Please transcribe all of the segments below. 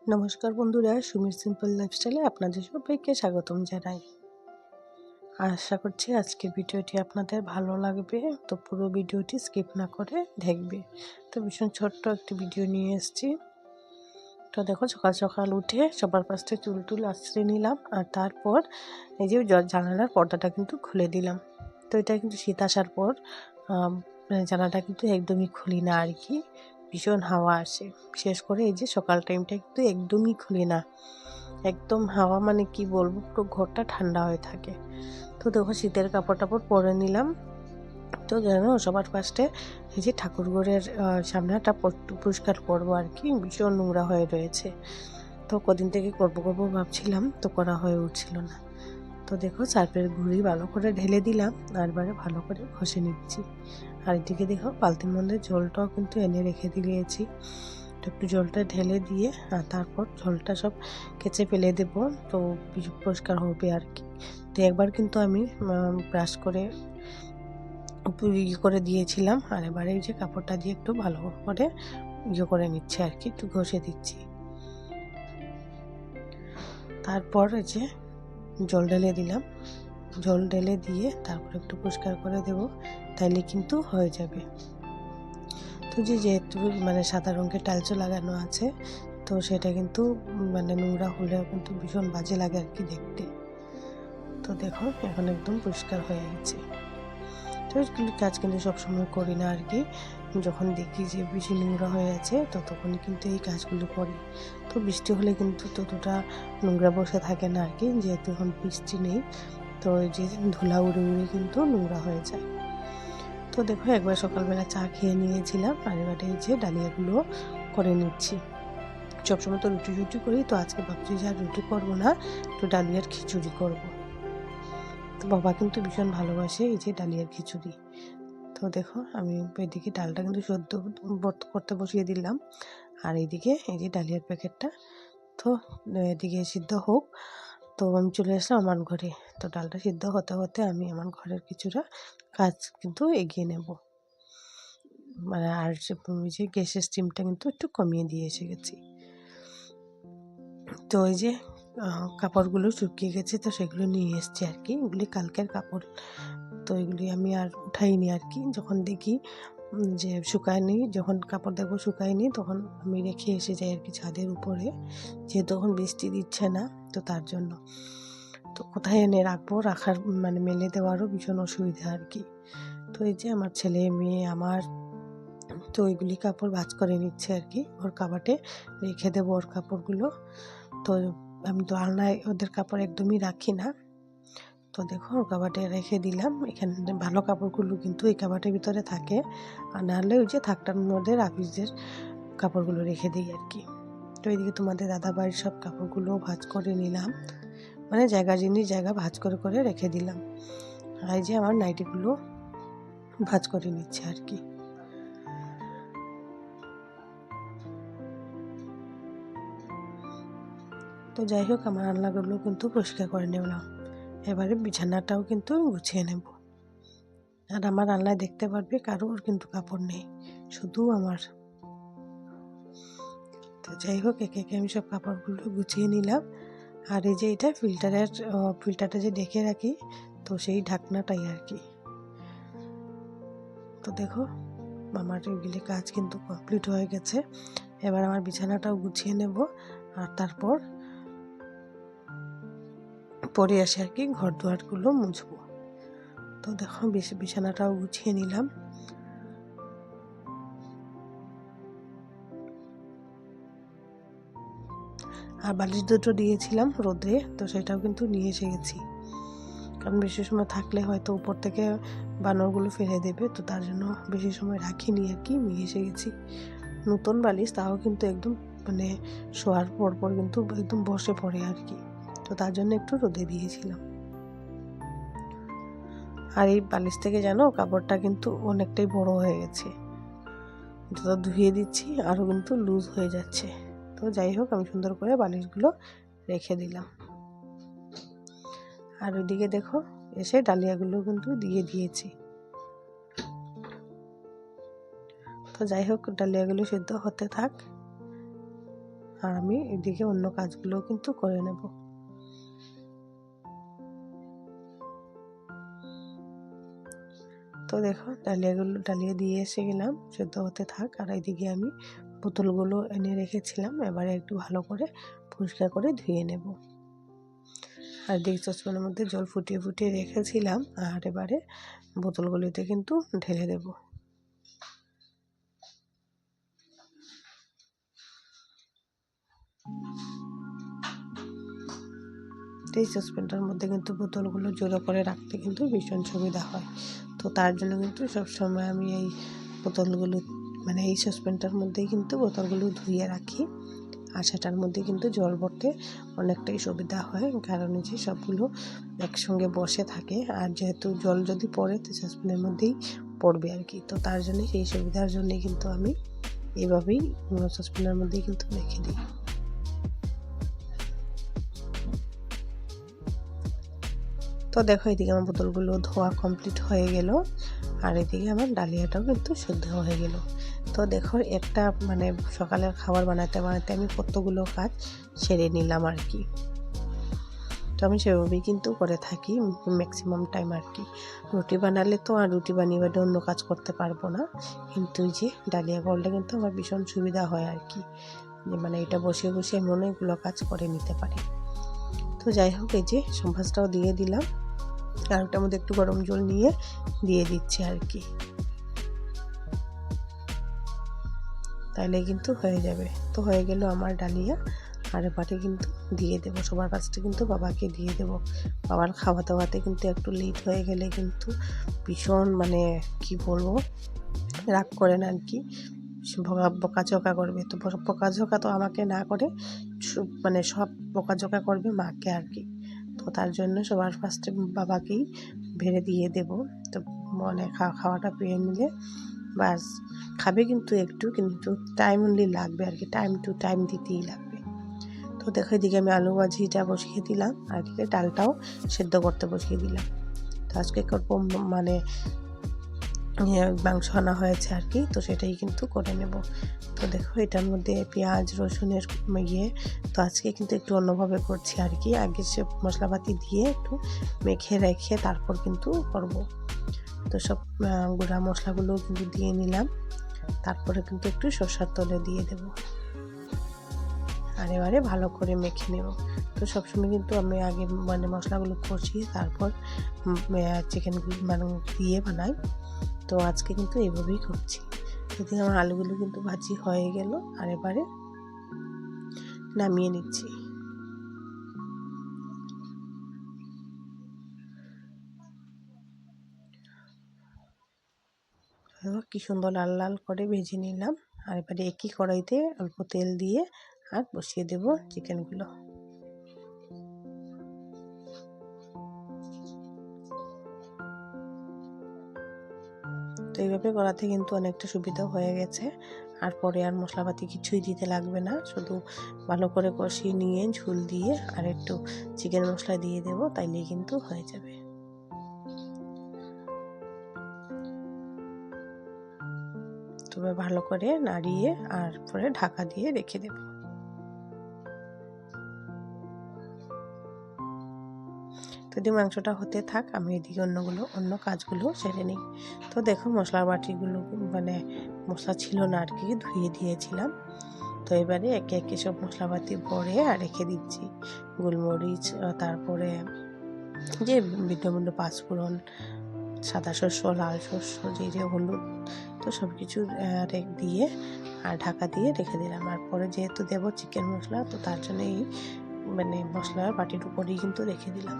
নমস্কার বন্ধুরা, সুমির সিম্পল লাইফস্টাইলে আপনাদের সবাইকে স্বাগতম জানাই। আশা করছি আজকের ভিডিওটি আপনাদের ভালো লাগবে, তো পুরো ভিডিওটি স্কিপ না করে দেখবে। তো ভীষণ ছোট্ট একটি ভিডিও নিয়ে এসেছি। তো দেখো, সকাল সকাল উঠে সবার ফার্স্টে চুল আঁচড়ে নিলাম, আর তারপর এই যে জানালার পর্দাটা কিন্তু খুলে দিলাম। তো এটা কিন্তু শীত আসার পর জানালাটা কিন্তু একদমই খুলি না আর কি, ভীষণ হাওয়া আসে। বিশেষ করে এই যে সকাল টাইমটা কিন্তু একদমই খুলি না, একদম হাওয়া মানে কি বলবো, পুরো ঘরটা ঠান্ডা হয়ে থাকে। তো দেখো, শীতের কাপড় টাপড় পরে নিলাম। তো জানো, সবার ফার্স্টে এই যে ঠাকুরঘরের সামনেটা পরিষ্কার করবো আর কি, ভীষণ নোংরা হয়ে রয়েছে। তো কদিন থেকে করবো ভাবছিলাম, তো করা হয়ে উঠছিল না। তো দেখো, সার্ফের গুঁড়ি ভালো করে ঢেলে দিলাম, আর এবারে ভালো করে ঘষে নিচ্ছি। আর এদিকে দেখো, বালতির মধ্যে জলটাও কিন্তু এনে রেখে দিয়েছি। তো একটু জলটা ঢেলে দিয়ে আর তারপর জলটা সব কেচে ফেলে দেবো, তো পরিষ্কার হবে আর কি। তো একবার কিন্তু আমি ব্রাশ করে করে দিয়েছিলাম, আর এবারে এই যে কাপড়টা দিয়ে একটু ভালো করে করে নিচ্ছি আর কি, একটু ঘষে দিচ্ছি। তারপর এই যে জল ঢেলে দিলাম, জল ঢেলে দিয়ে তারপর একটু পরিষ্কার করে দেব, তাইলে কিন্তু হয়ে যাবে। তো যেহেতু মানে সাদা রঙের টাইলসও লাগানো আছে, তো সেটা কিন্তু মানে নোংরা হলেও কিন্তু ভীষণ বাজে লাগে আর কি দেখতে। তো দেখো, এখন একদম পরিষ্কার হয়ে গেছে। তো এগুলি কাজ কিন্তু সবসময় করি না আর কি, যখন দেখি যে বেশি নোংরা হয়ে আছে তো তখনই কিন্তু এই কাজগুলো করি। তো বৃষ্টি হলে কিন্তু ততটা নোংরা বসে থাকে না আর কি, যেহেতু এখন বৃষ্টি নেই, তো এই যে ধুলা উড়ে উড়ে কিন্তু নোংরা হয়ে যায়। তো দেখো, একবার সকালবেলা চা খেয়ে নিয়েছিলাম, আর এবারে এই যে ডালিয়াগুলো করে নিচ্ছি। সবসময় তো রুটি করি, তো আজকে ভাবছি যে আর রুটি করবো না, একটু ডালিয়ার খিচুড়ি করব। তো বাবা কিন্তু ভীষণ ভালোবাসে এই যে ডালিয়ার খিচুড়ি। তো দেখো, আমি এদিকে ডালটা কিন্তু সদ্য করতে বসিয়ে দিলাম, আর এইদিকে এই যে ডালিয়ার প্যাকেটটা, তো এদিকে সিদ্ধ হোক। তো আমি চলে আসলাম আমার ঘরে। তো ডালটা সিদ্ধ হতে হতে আমি আমার ঘরের কিছুটা কাজ কিন্তু এগিয়ে নেব, মানে আর যে গ্যাসের স্টিমটা কিন্তু একটু কমিয়ে দিয়ে এসে গেছি। তো এই যে কাপড়গুলো শুকিয়ে গেছে, তো সেগুলো নিয়ে এসছি আর কি, এগুলি কালকের কাপড়। তো এগুলি আমি আর উঠাইনি আর কি, যখন দেখি যে শুকায়নি, যখন কাপড় দেখবো শুকায়নি, তখন আমি রেখে এসে যাই আর কি ছাদের উপরে, যেহেতু তখন বৃষ্টি দিচ্ছে না, তো তার জন্য। তো কোথায় এনে রাখবো, রাখার মানে মেলে দেওয়ারও ভীষণ অসুবিধা আর কি। তো এই যে আমার ছেলে মেয়ে আমার, তো ওইগুলি কাপড় ভাঁজ করে নিচ্ছে আর কি, ওর কাবাটে রেখে দেবো ওর কাপড়গুলো। তো আমি তো আলনায় ওদের কাপড় একদমই রাখি না। তো দেখো, ওর কাবাটে রেখে দিলাম। এখানে ভালো কাপড়গুলো কিন্তু এই কাবাটের ভিতরে থাকে, আর নাহলে ওই যে থাকটার মধ্যে আপিসদের কাপড়গুলো রেখে দিই আর কি। তো এইদিকে তোমাদের দাদাবাড়ির সব কাপড়গুলো ভাঁজ করে নিলাম, মানে জায়গা জিনিস জায়গা ভাঁজ করে করে রেখে দিলাম। আর এই যে আমার নাইটিগুলো ভাঁজ করে নিচ্ছে আর কি। তো যাই হোক, আমার আলনাগুলো কিন্তু পরিষ্কার করে নিলাম। এবারে বিছানাটাও কিন্তু গুছিয়ে নেব। আর আমার আলনায় দেখতে পারবে কারোর কিন্তু কাপড় নেই, শুধু আমার। তো যাই হোক, একে একে আমি সব কাপড়গুলো গুছিয়ে নিলাম। আর এই যে এটা ফিল্টারটা যে ঢেকে রাখি, তো সেই ঢাকনাটাই আর কি। তো দেখো, আমার এগুলি কাজ কিন্তু কমপ্লিট হয়ে গেছে। এবার আমার বিছানাটাও গুছিয়ে নেব, আর তারপর পরে আসে আর কি ঘর দুয়ারগুলো মুছবো। তো দেখো, বিছানাটাও গুছিয়ে নিলাম। আর বালিশ দুটো দিয়েছিলাম রোদে, তো সেটাও কিন্তু নিয়ে এসে গেছি, কারণ বেশি সময় থাকলে হয়তো উপর থেকে বানরগুলো ফেলে দেবে, তো তার জন্য বেশি সময় রাখিনি আর কি, নিয়ে এসে গেছি। নতুন বালিশ, তাও কিন্তু একদম মানে শোয়ার পর পর কিন্তু একদম বসে পড়ে আর কি, তো তার জন্য একটু রোদে দিয়েছিলাম। আর এই বালিশ থেকে জানো, কাপড়টা কিন্তু অনেকটাই বড় হয়ে গেছে, তো ধুয়ে দিচ্ছি আরও কিন্তু লুজ হয়ে যাচ্ছে। তো যাই হোক, আমি সুন্দর করে বালিশগুলো রেখে দিলাম। আর ওইদিকে দেখো, এসে ডালিয়াগুলো কিন্তু দিয়ে দিয়েছি। তো যাই হোক, ডালিয়াগুলো সিদ্ধ হতে থাক, আর আমি এদিকে অন্য কাজগুলো কিন্তু করে নেব। তো দেখো ডালিয়া দিয়ে এসে গেলাম, সেদ্ধ হতে থাক। আর এদিকে আমি বোতলগুলো এনে রেখেছিলাম, এবারে একটু ভালো করে পরিষ্কার করে ধুয়ে নেব। আর এদিকে সসপ্যানের মধ্যে জল ফুটিয়ে ফুটিয়ে রেখেছিলাম, আর এবারে বোতলগুলিতে কিন্তু ঢেলে দেব। এই সসপ্যানটার মধ্যে কিন্তু বোতলগুলো জড়ো করে রাখতে কিন্তু ভীষণ সুবিধা হয়। তো তার জন্য কিন্তু সবসময় আমি এই বোতলগুলো মানে এই সসপ্যানটার মধ্যেই কিন্তু বোতলগুলো ধুয়ে রাখি। আর সেটার মধ্যে কিন্তু জল ভরতে অনেকটাই সুবিধা হয়, কারণ যে সবগুলো একসঙ্গে বসে থাকে। আর যেহেতু জল যদি পড়ে তো সসপ্যানের মধ্যেই পড়বে আর কি। তো তার জন্য সেই সুবিধার জন্যই কিন্তু আমি এইভাবেই সসপ্যানের মধ্যেই কিন্তু রেখে দিই। তো দেখো এদিকে আমার বোতলগুলো ধোয়া কমপ্লিট হয়ে গেল, আর এদিকে আমার ডালিয়াটাও কিন্তু সেদ্ধ হয়ে গেল। তো দেখো একটা মানে সকালের খাবার বানাতে বানাতে আমি কতগুলো কাজ সেরে নিলাম আর কি। তো আমি সেভাবেই কিন্তু করে থাকি ম্যাক্সিমাম টাইম আর কি। রুটি বানালে তো আর রুটি বানিয়ে অন্য কাজ করতে পারবো না, কিন্তু এই যে ডালিয়া করলে কিন্তু আমার ভীষণ সুবিধা হয় আর কি, যে মানে এটা বসে বসে আমি অনেকগুলো কাজ করে নিতে পারি। তো যাই হোক, এই যে সম্ভাসটাও দিয়ে দিলাম, আর ওটার মধ্যে একটু গরম জল নিয়ে দিয়ে দিচ্ছি আর কি, তাইলে কিন্তু হয়ে যাবে। তো হয়ে গেল আমার ডালিয়া। আর এবারে কিন্তু দিয়ে দেবো, সবার ফার্স্টে কিন্তু বাবাকে দিয়ে দেবো। বাবার খাওয়া দাওয়াতে কিন্তু একটু লেট হয়ে গেলে কিন্তু ভীষণ মানে কি বলবো, রাগ করেন আর কি, বকাঝকা করবে। তো বকাঝকা তো আমাকে না করে মানে সব বকাঝকা করবে মাকে আর কি। তো তার জন্য সবার ফার্স্টে বাবাকেই ভেড়ে দিয়ে দেব। তো মানে খাওয়াটা পেয়ে নিলে বাস খাবে কিন্তু একটু, কিন্তু টাইম অনলি লাগবে আর কি, টাইম টু টাইম দিতেই লাগবে। তো দেখো এদিকে আমি আলু ভাজিটা বসিয়ে দিলাম, আর এদিকে ডালটাও সেদ্ধ করতে বসিয়ে দিলাম। তো আজকে করবো মানে মাংস আনা হয়েছে আর কি, তো সেটাই কিন্তু করে নেব। তো দেখো এটার মধ্যে পেঁয়াজ রসুনের তো আজকে কিন্তু একটু অন্যভাবে করছি আর কি, আগে সে মশলাপাতি দিয়ে একটু মেখে রেখে তারপর কিন্তু করব। তো সব গুঁড়া মশলাগুলো কিন্তু দিয়ে নিলাম, তারপরে কিন্তু একটু সরষের তেল দিয়ে দেব, আর এবারে ভালো করে মেখে নেব। তো সবসময় কিন্তু আমি আগে মানে মশলাগুলো কষিয়ে তারপর চিকেনগুলো মানে দিয়ে বানাই। তো আজকে কিন্তু এইভাবেই করছি। এদিকে আমার আলুগুলো কিন্তু ভাজি হয়ে গেল, আর এবারে নামিয়ে নিচ্ছি। কি সুন্দর লাল লাল করে ভেজে নিলাম, আর এবারে একই কড়াইতে অল্প তেল দিয়ে আর বসিয়ে দেব চিকেনগুলো। তো এইভাবে করাতে কিন্তু অনেকটা সুবিধা হয়ে গেছে, আর পরে আর মশলাপাতি কিছুই দিতে লাগবে না, শুধু ভালো করে কষিয়ে নিয়ে ঝোল দিয়ে আর একটু চিকেন মশলা দিয়ে দেবো, তাইলেই কিন্তু হয়ে যাবে। তবে ভালো করে নাড়িয়ে আর পরে ঢাকা দিয়ে রেখে দেব। তো এদিকে মাংসটা হতে থাক, আমি এদিকে অন্য কাজগুলো সেরে নিই। তো দেখো মশলার বাটিগুলো মানে মশলা ছিল না আর কি, ধুয়ে দিয়েছিলাম। তো এবারে একে একে সব মশলাপাতি ভরে আর রেখে দিচ্ছি। গোলমরিচ, তারপরে যে ভিন্ন ভিন্ন পাঁচফোড়ন, সাদা শস্য, লাল শস্য, জিরে, হলুদ, তো সব কিছু দিয়ে আর ঢাকা দিয়ে রেখে দিলাম। আর পরে যেহেতু দেবো চিকেন মশলা, তো তার জন্য এই মানে মশলার বাটির উপরেই কিন্তু রেখে দিলাম।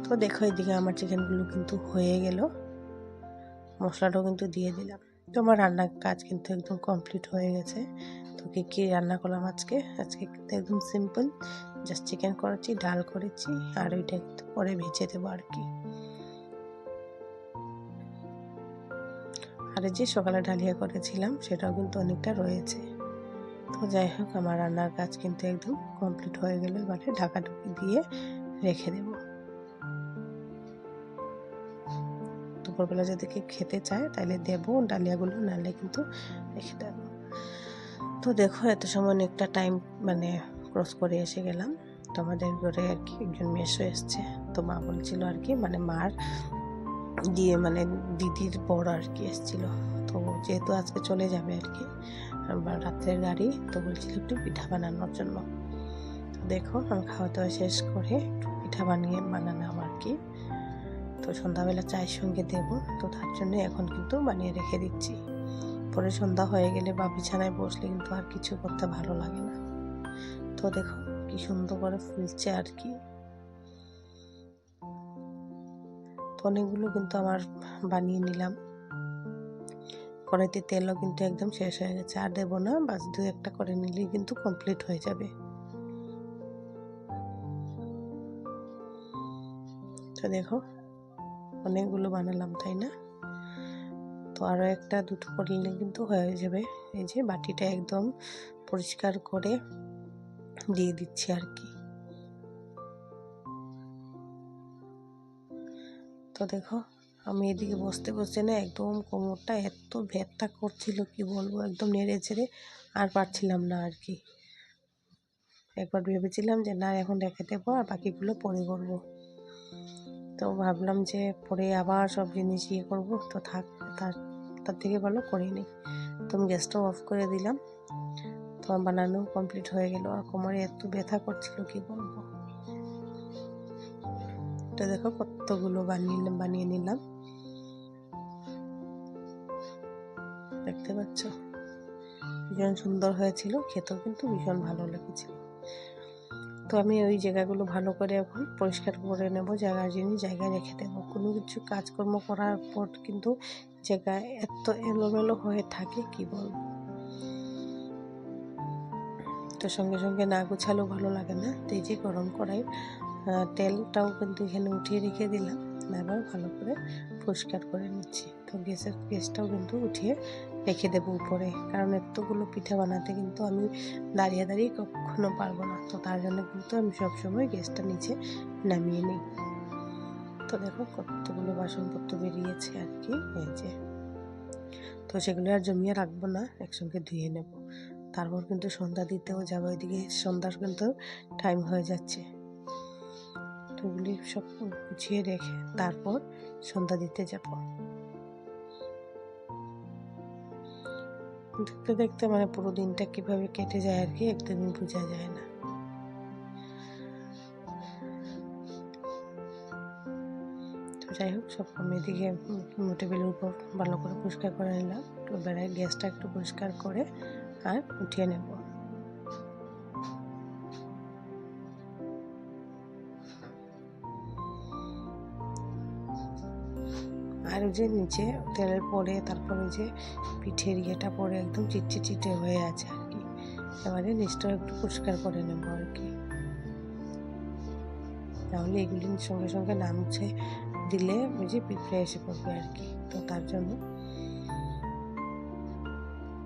তো দেখো এদিকে আমার চিকেনগুলো কিন্তু হয়ে গেল, মশলাটাও কিন্তু দিয়ে দিলাম। তো আমার রান্নার কাজ কিন্তু একদম কমপ্লিট হয়ে গেছে। তো কী রান্না করলাম আজকে কিন্তু একদম সিম্পল, জাস্ট চিকেন করেছি, ডাল করেছি, আর ওইটা কিন্তু পরে ভেজে দেবো আর কি। আর যে সকালে ডালিয়া করেছিলাম সেটাও কিন্তু অনেকটা রয়েছে। তো যাই হোক, আমার রান্নার কাজ কিন্তু একদম কমপ্লিট হয়ে গেল, এবারে ঢাকাঢুকি দিয়ে রেখে দেব। দুপুরবেলা যদি কেউ খেতে চায় তাহলে দেবো ডালিয়াগুলো, নাহলে কিন্তু রেখে দেবো। তো দেখো এত সময় একটা টাইম মানে ক্রস করে এসে গেলাম। তো আমাদের ঘরে আর কি একজন মেসো এসছে। তো মা বলছিল আর কি মানে মার দিয়ে মানে দিদির বড় আর কি এসেছিল। তো যেহেতু আজকে চলে যাবে আর কি রাত্রের গাড়ি, তো বলছিল একটু পিঠা বানানোর জন্য। তো দেখো আমি খাওয়া দাওয়া শেষ করে একটু পিঠা বানালাম আর কি। তো সন্ধ্যাবেলা চায়ের সঙ্গে দেবো, তো তার জন্য এখন কিন্তু বানিয়ে রেখে দিচ্ছি। পরে সন্ধ্যা হয়ে গেলে বা বিছানায় বসলে কিন্তু আর কিছু করতে ভালো লাগে না। তো দেখো কি সুন্দর করে ফুলছে আর কি। তো অনেকগুলো কিন্তু আমার বানিয়ে নিলাম। কড়াইতে তেলও কিন্তু একদম শেষ হয়ে গেছে, আর দেবো না, বাস 2-1টা করে নিলেই কিন্তু কমপ্লিট হয়ে যাবে। তো দেখো অনেকগুলো বানালাম, তাই না? তো আরও 1-2টো করলে কিন্তু হয়ে যাবে। এই যে বাটিটা একদম পরিষ্কার করে দিয়ে দিচ্ছি আর কি। তো দেখো আমি এদিকে বসতে বসতে না একদম কোমরটা এত ব্যথা করছিল, কি বলবো, একদম নেড়ে ছেড়ে আর পারছিলাম না আর কি। একবার ভেবেছিলাম যে না এখন রেখে দেবো আর বাকিগুলো পরে করবো। তো ভাবলাম যে পরে আবার সব জিনিস ইয়ে করবো, তো থাক, তার থেকে ভালো করিনি। তো আমি গ্যাসটাও অফ করে দিলাম। তো আমার বানানো কমপ্লিট হয়ে গেল, আর কোমরে এত ব্যথা করছিল কি বলবো। এটা দেখো কতগুলো বানিয়ে নিলাম, দেখতে পাচ্ছ ভীষণ সুন্দর হয়েছিল, খেতেও কিন্তু ভীষণ ভালো লেগেছিল। তো আমি ওই জায়গাগুলো ভালো করে এখন পরিষ্কার করে নেব, জায়গায় জিনিস জায়গায় রেখে দেবো। কোনো কিছু কাজকর্ম করার পর কিন্তু জায়গায় এত এলোমেলো হয়ে থাকে কি বলবো। তো সঙ্গে সঙ্গে না গুছালেও ভালো লাগে না। তো এই যে গরম কড়াই তেলটাও কিন্তু এখানে উঠিয়ে রেখে দিলাম, এবার ভালো করে পরিষ্কার করে নিচ্ছি। তো গ্যাসটাও কিন্তু উঠিয়ে রেখে দেবো উপরে, কারণ এতগুলো পিঠা বানাতে কিন্তু আমি দাঁড়িয়ে দাঁড়িয়ে কখনো পারবো না। তো তার জন্য কিন্তু আমি সবসময় গ্যাসটা নিচে নামিয়ে নিই। তো দেখো কতগুলো বাসনপত্র বেরিয়েছে আর কি, এই যে। তো সেগুলো আর জমিয়ে রাখবো না, একসঙ্গে ধুয়ে নেব। তারপর কিন্তু সন্ধ্যা দিতেও যাবো, এদিকে সন্ধ্যার কিন্তু টাইম হয়ে যাচ্ছে। তো এগুলি সব গুছিয়ে রেখে তারপর সন্ধ্যা দিতে যাব। দেখতে দেখতে মানে পুরো দিনটা কিভাবে কেটে যায় আর কি একদিন বোঝা যায় না। তো যাই হোক, সব আমি এদিকে টেবিলের উপর ভালো করে পরিষ্কার করে নিলাম। তো এবারে গ্যাসটা একটু পরিষ্কার করে আর উঠিয়ে নেব। আর ওই যে নিচে তেলের পরে তারপরে যে পিঠের ইয়েটা পরে একদম চিটচিটে হয়ে আছে আর কি। এবারে নিচটা একটু পরিষ্কার করে নেব আর কি, তাহলে এগুলি সঙ্গে সঙ্গে না মুছে দিলে ওই যে পিঁপড়ে এসে পড়বে আর কি। তো তার জন্য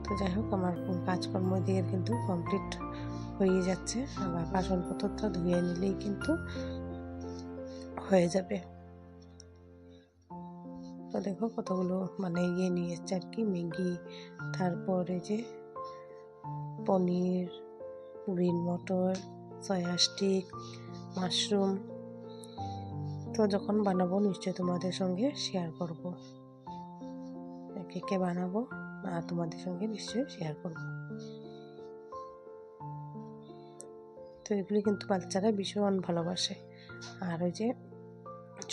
তো যাই হোক আমার কাজকর্ম দিয়ে কিন্তু কমপ্লিট হয়ে যাচ্ছে। আবার বাসনপত্রটা ধুয়ে নিলেই কিন্তু হয়ে যাবে। তো দেখো কতগুলো মানে ইয়ে নিয়ে এসছে আর কি, ম্যাগি, তারপরে যে পনির, গ্রিন মটর, সয়া স্টিক, মাশরুম। তো যখন বানাবো নিশ্চয়ই তোমাদের সঙ্গে শেয়ার করব, কে কে বানাবো আর তোমাদের সঙ্গে নিশ্চয়ই শেয়ার করব। তো এগুলি কিন্তু বাচ্চারা ভীষণ ভালোবাসে। আর ওই যে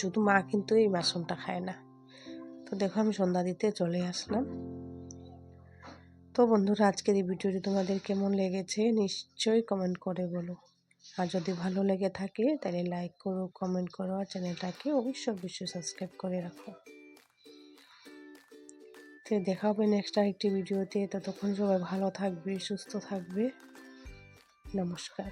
শুধু মা কিন্তু এই মাশরুমটা খায় না। তো দেখো আমি সন্ধ্যা দিতে চলে আসলাম। তো বন্ধুরা আজকের এই ভিডিওটি তোমাদের কেমন লেগেছে নিশ্চয়ই কমেন্ট করে বলো। আর যদি ভালো লেগে থাকে তাহলে লাইক করো, কমেন্ট করো, আর চ্যানেলটাকে অবশ্যই সাবস্ক্রাইব করে রাখো। তো দেখা হবে নেক্সট আরেকটি ভিডিওতে। ততক্ষণ সবাই ভালো থাকবে, সুস্থ থাকবে। নমস্কার।